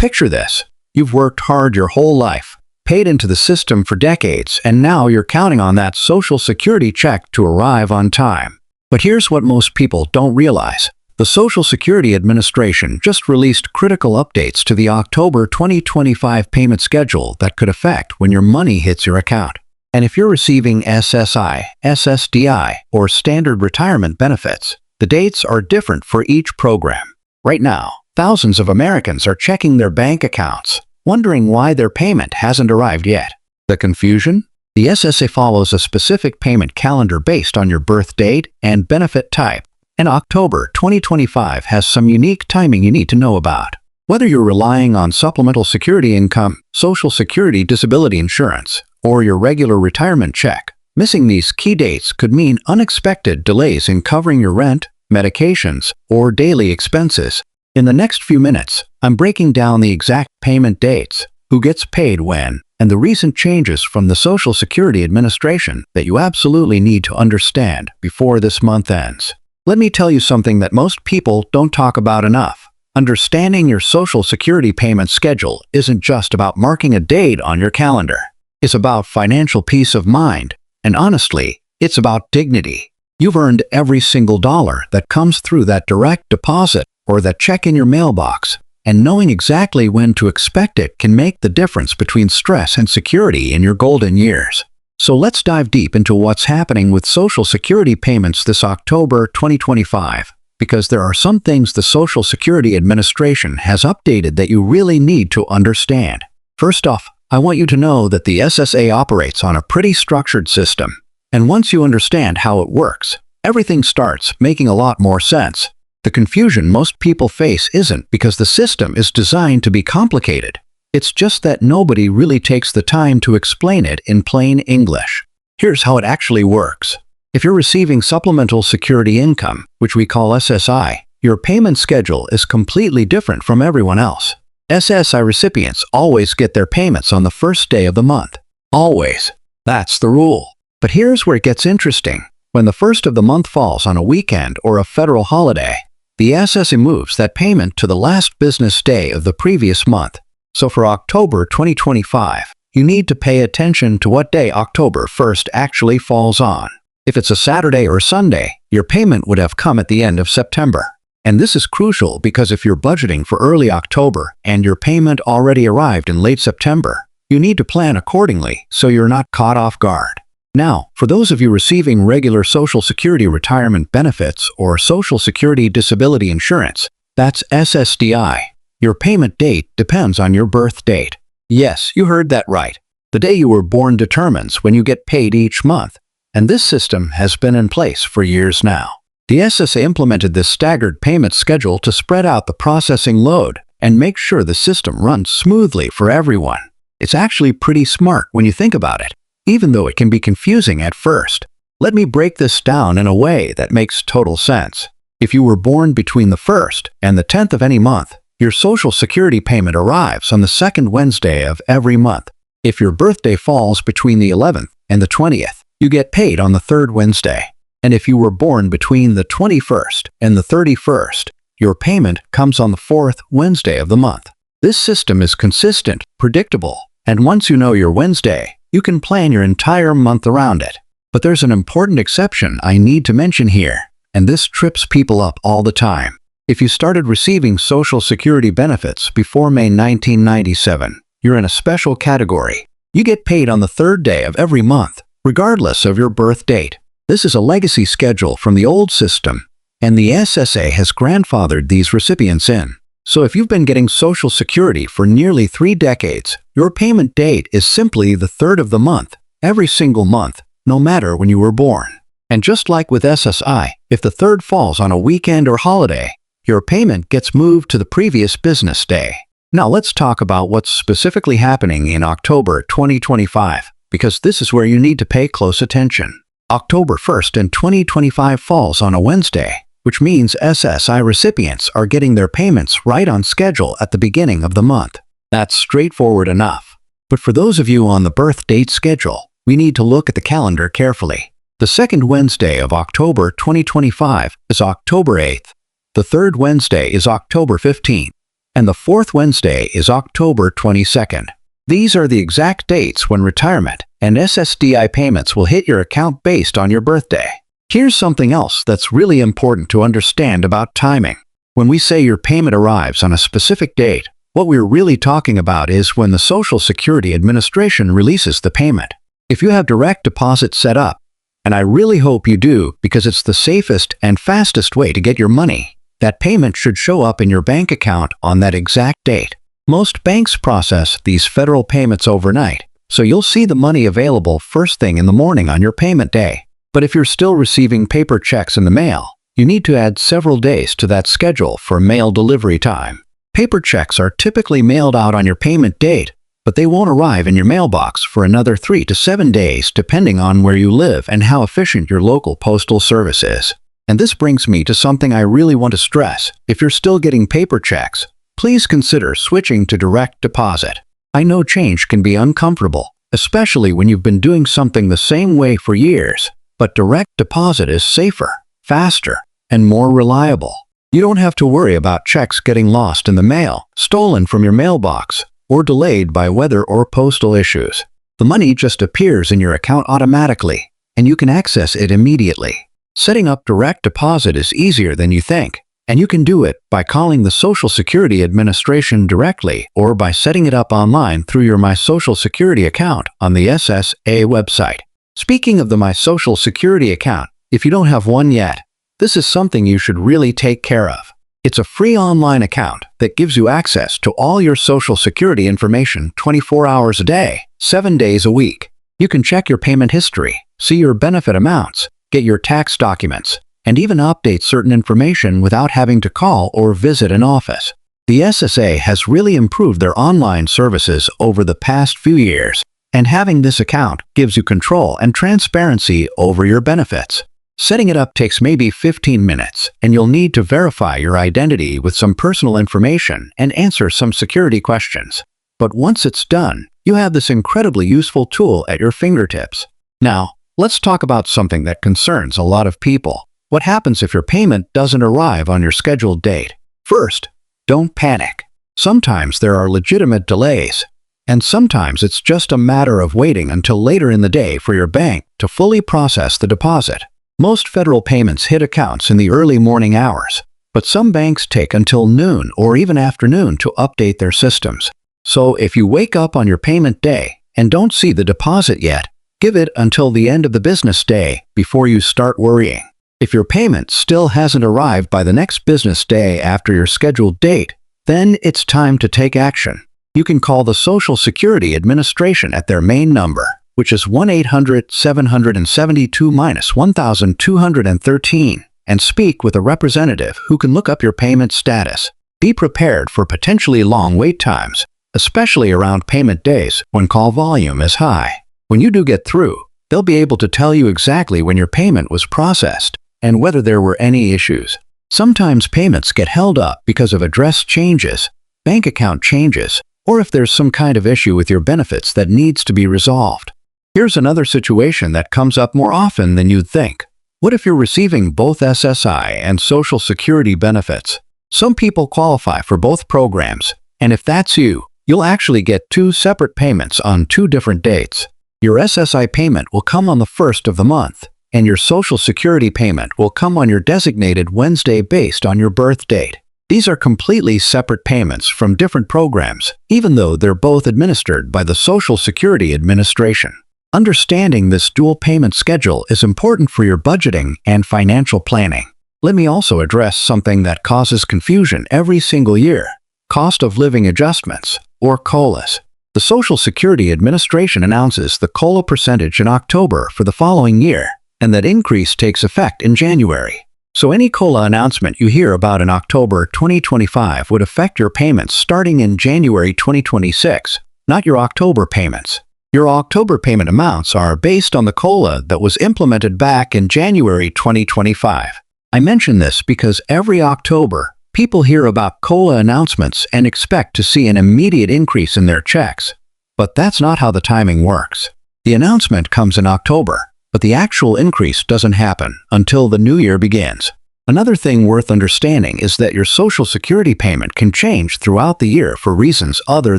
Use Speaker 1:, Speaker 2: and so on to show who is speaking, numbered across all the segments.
Speaker 1: Picture this. You've worked hard your whole life, paid into the system for decades, and now you're counting on that Social Security check to arrive on time. But here's what most people don't realize. The Social Security Administration just released critical updates to the October 2025 payment schedule that could affect when your money hits your account. And if you're receiving SSI, SSDI, or standard retirement benefits, the dates are different for each program. Right now, thousands of Americans are checking their bank accounts, wondering why their payment hasn't arrived yet. The confusion? The SSA follows a specific payment calendar based on your birth date and benefit type. And October 2025 has some unique timing you need to know about. Whether you're relying on Supplemental Security Income, Social Security Disability Insurance, or your regular retirement check, missing these key dates could mean unexpected delays in covering your rent, medications, or daily expenses. In the next few minutes, I'm breaking down the exact payment dates, who gets paid when, and the recent changes from the Social Security Administration that you absolutely need to understand before this month ends. Let me tell you something that most people don't talk about enough. Understanding your Social Security payment schedule isn't just about marking a date on your calendar. It's about financial peace of mind, and honestly, it's about dignity. You've earned every single dollar that comes through that direct deposit or that check in your mailbox, and knowing exactly when to expect it can make the difference between stress and security in your golden years. So let's dive deep into what's happening with Social Security payments this October 2025, because there are some things the Social Security Administration has updated that you really need to understand. First off, I want you to know that the SSA operates on a pretty structured system, and once you understand how it works, everything starts making a lot more sense. The confusion most people face isn't because the system is designed to be complicated. It's just that nobody really takes the time to explain it in plain English. Here's how it actually works. If you're receiving Supplemental Security Income, which we call SSI, your payment schedule is completely different from everyone else. SSI recipients always get their payments on the first day of the month. Always. That's the rule. But here's where it gets interesting. When the first of the month falls on a weekend or a federal holiday, the SSA moves that payment to the last business day of the previous month. So for October 2025, you need to pay attention to what day October 1st actually falls on. If it's a Saturday or Sunday, your payment would have come at the end of September. And this is crucial because if you're budgeting for early October and your payment already arrived in late September, you need to plan accordingly so you're not caught off guard. Now, for those of you receiving regular Social Security retirement benefits or Social Security Disability Insurance, that's SSDI. Your payment date depends on your birth date. Yes, you heard that right. The day you were born determines when you get paid each month, and this system has been in place for years now. The SSA implemented this staggered payment schedule to spread out the processing load and make sure the system runs smoothly for everyone. It's actually pretty smart when you think about it, even though it can be confusing at first. Let me break this down in a way that makes total sense. If you were born between the 1st and the 10th of any month, your Social Security payment arrives on the second Wednesday of every month. If your birthday falls between the 11th and the 20th, you get paid on the third Wednesday. And if you were born between the 21st and the 31st, your payment comes on the fourth Wednesday of the month. This system is consistent, predictable, and once you know your Wednesday, you can plan your entire month around it. But there's an important exception I need to mention here, and this trips people up all the time. If you started receiving Social Security benefits before May 1997, you're in a special category. You get paid on the third day of every month, regardless of your birth date. This is a legacy schedule from the old system, and the SSA has grandfathered these recipients in. So if you've been getting Social Security for nearly 3 decades, your payment date is simply the third of the month, every single month, no matter when you were born. And just like with SSI, if the third falls on a weekend or holiday, your payment gets moved to the previous business day. Now let's talk about what's specifically happening in October 2025, because this is where you need to pay close attention. October 1st in 2025 falls on a Wednesday, which means SSI recipients are getting their payments right on schedule at the beginning of the month. That's straightforward enough. But for those of you on the birth date schedule, we need to look at the calendar carefully. The second Wednesday of October 2025 is October 8th. The third Wednesday is October 15th. and the fourth Wednesday is October 22nd. These are the exact dates when retirement and SSDI payments will hit your account based on your birthday. Here's something else that's really important to understand about timing. When we say your payment arrives on a specific date, what we're really talking about is when the Social Security Administration releases the payment. If you have direct deposit set up, and I really hope you do because it's the safest and fastest way to get your money, that payment should show up in your bank account on that exact date. Most banks process these federal payments overnight, so you'll see the money available first thing in the morning on your payment day. But if you're still receiving paper checks in the mail, you need to add several days to that schedule for mail delivery time. Paper checks are typically mailed out on your payment date, but they won't arrive in your mailbox for another 3 to 7 days depending on where you live and how efficient your local postal service is. And this brings me to something I really want to stress. If you're still getting paper checks, please consider switching to direct deposit. I know change can be uncomfortable, especially when you've been doing something the same way for years, but direct deposit is safer, faster, and more reliable. You don't have to worry about checks getting lost in the mail, stolen from your mailbox, or delayed by weather or postal issues. The money just appears in your account automatically, and you can access it immediately. Setting up direct deposit is easier than you think, and you can do it by calling the Social Security Administration directly or by setting it up online through your My Social Security account on the SSA website. Speaking of the My Social Security account, if you don't have one yet, this is something you should really take care of. It's a free online account that gives you access to all your Social Security information 24 hours a day, 7 days a week. You can check your payment history, see your benefit amounts, get your tax documents, and even update certain information without having to call or visit an office. The SSA has really improved their online services over the past few years, and having this account gives you control and transparency over your benefits. Setting it up takes maybe 15 minutes, and you'll need to verify your identity with some personal information and answer some security questions. But once it's done, you have this incredibly useful tool at your fingertips. Now, let's talk about something that concerns a lot of people. What happens if your payment doesn't arrive on your scheduled date? First, don't panic. Sometimes there are legitimate delays, and sometimes it's just a matter of waiting until later in the day for your bank to fully process the deposit. Most federal payments hit accounts in the early morning hours, but some banks take until noon or even afternoon to update their systems. So if you wake up on your payment day and don't see the deposit yet, give it until the end of the business day before you start worrying. If your payment still hasn't arrived by the next business day after your scheduled date, then it's time to take action. You can call the Social Security Administration at their main number, which is 1-800-772-1213, and speak with a representative who can look up your payment status. Be prepared for potentially long wait times, especially around payment days when call volume is high. When you do get through, they'll be able to tell you exactly when your payment was processed and whether there were any issues. Sometimes payments get held up because of address changes, bank account changes, or if there's some kind of issue with your benefits that needs to be resolved. Here's another situation that comes up more often than you'd think. What if you're receiving both SSI and Social Security benefits? Some people qualify for both programs, and if that's you, you'll actually get 2 separate payments on 2 different dates. Your SSI payment will come on the 1st of the month, and your Social Security payment will come on your designated Wednesday based on your birth date. These are completely separate payments from different programs, even though they're both administered by the Social Security Administration. Understanding this dual payment schedule is important for your budgeting and financial planning. Let me also address something that causes confusion every single year: cost of living adjustments, or COLAs. The Social Security Administration announces the COLA percentage in October for the following year, and that increase takes effect in January. So any COLA announcement you hear about in October 2025 would affect your payments starting in January 2026, not your October payments. Your October payment amounts are based on the COLA that was implemented back in January 2025. I mention this because every October, people hear about COLA announcements and expect to see an immediate increase in their checks. But that's not how the timing works. The announcement comes in October, but the actual increase doesn't happen until the new year begins. Another thing worth understanding is that your Social Security payment can change throughout the year for reasons other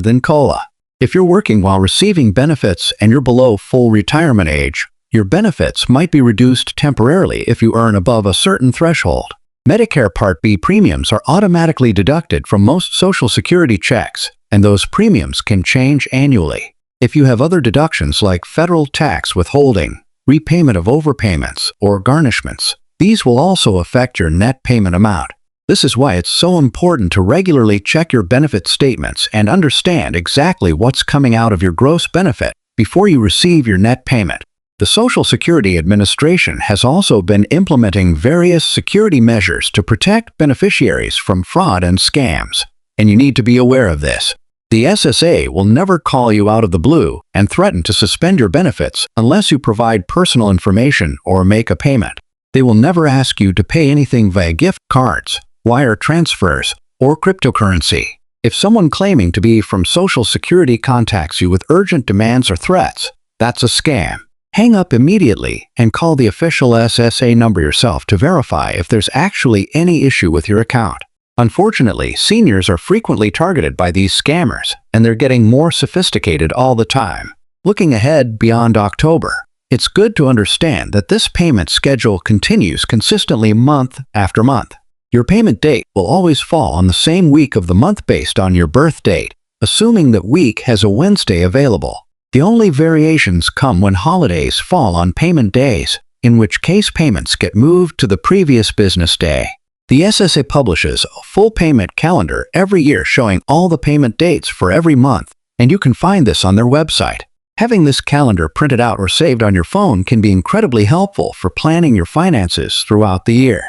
Speaker 1: than COLA. If you're working while receiving benefits and you're below full retirement age, your benefits might be reduced temporarily if you earn above a certain threshold. Medicare Part B premiums are automatically deducted from most Social Security checks, and those premiums can change annually. If you have other deductions like federal tax withholding, repayment of overpayments, or garnishments, these will also affect your net payment amount. This is why it's so important to regularly check your benefit statements and understand exactly what's coming out of your gross benefit before you receive your net payment. The Social Security Administration has also been implementing various security measures to protect beneficiaries from fraud and scams, and you need to be aware of this. The SSA will never call you out of the blue and threaten to suspend your benefits unless you provide personal information or make a payment. They will never ask you to pay anything via gift cards, wire transfers, or cryptocurrency. If someone claiming to be from Social Security contacts you with urgent demands or threats, that's a scam. Hang up immediately and call the official SSA number yourself to verify if there's actually any issue with your account. Unfortunately, seniors are frequently targeted by these scammers, and they're getting more sophisticated all the time. Looking ahead beyond October, it's good to understand that this payment schedule continues consistently month after month. Your payment date will always fall on the same week of the month based on your birth date, assuming that week has a Wednesday available. The only variations come when holidays fall on payment days, in which case payments get moved to the previous business day. The SSA publishes a full payment calendar every year showing all the payment dates for every month, and you can find this on their website. Having this calendar printed out or saved on your phone can be incredibly helpful for planning your finances throughout the year.